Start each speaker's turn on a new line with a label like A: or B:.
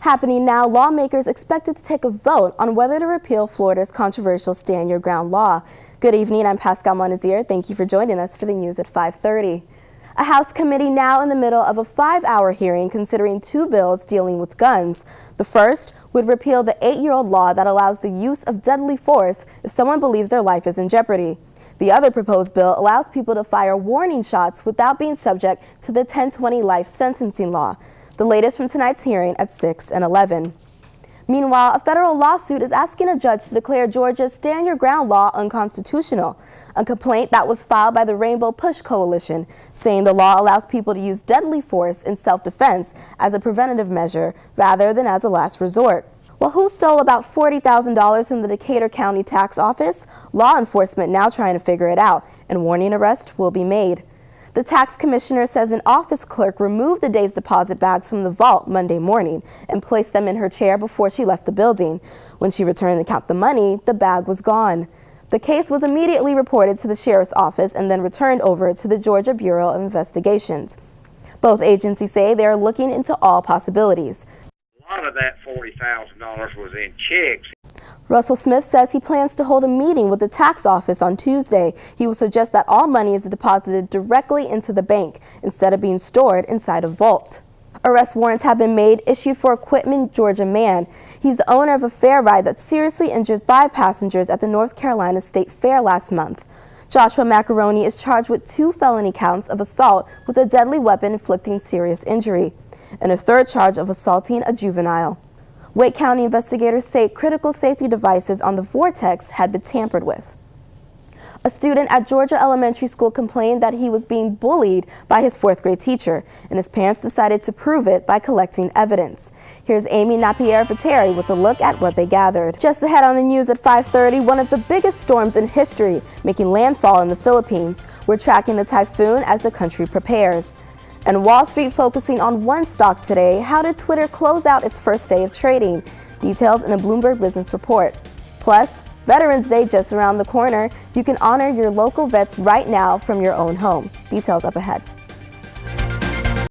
A: Happening now, lawmakers expected to take a vote on whether to repeal Florida's controversial Stand Your Ground law. Good evening, I'm Pascale Mondesir. Thank you for joining us for the news at 5:30. A House committee now in the middle of a 5-hour hearing considering two bills dealing with guns. The first would repeal the 8-year-old law that allows the use of deadly force if someone believes their life is in jeopardy. The other proposed bill allows people to fire warning shots without being subject to the 10/20 life sentencing law. The latest from tonight's hearing at 6 and 11. Meanwhile, a federal lawsuit is asking a judge to declare Georgia's Stand Your Ground law unconstitutional, a complaint that was filed by the Rainbow Push Coalition, saying the law allows people to use deadly force in self-defense as a preventative measure rather than as a last resort. Well, who stole about $40,000 from the Decatur County Tax Office? Law enforcement now trying to figure it out, and warning arrest will be made. The tax commissioner says an office clerk removed the day's deposit bags from the vault Monday morning and placed them in her chair before she left the building. When she returned to count the money, the bag was gone. The case was immediately reported to the sheriff's office and then returned over to the Georgia Bureau of Investigations. Both agencies say they are looking into all possibilities.
B: A lot of that $40,000 was in checks.
A: Russell Smith says he plans to hold a meeting with the tax office on Tuesday. He will suggest that all money is deposited directly into the bank instead of being stored inside a vault. Arrest warrants have been made, issued for a Quitman, Georgia man. He's the owner of a fair ride that seriously injured 5 passengers at the North Carolina State Fair last month. Joshua Macaroni is charged with 2 felony counts of assault with a deadly weapon inflicting serious injury, and a 3rd charge of assaulting a juvenile. Wake County investigators say critical safety devices on the Vortex had been tampered with. A student at Georgia Elementary School complained that he was being bullied by his 4th grade teacher, and his parents decided to prove it by collecting evidence. Here's Amy Napier-Viteri with a look at what they gathered. Just ahead on the news at 5:30, one of the biggest storms in history making landfall in the Philippines. We're tracking the typhoon as the country prepares. And Wall Street focusing on one stock today. How did Twitter close out its first day of trading? Details in a Bloomberg Business Report. Plus, Veterans Day just around the corner. You can honor your local vets right now from your own home. Details up ahead.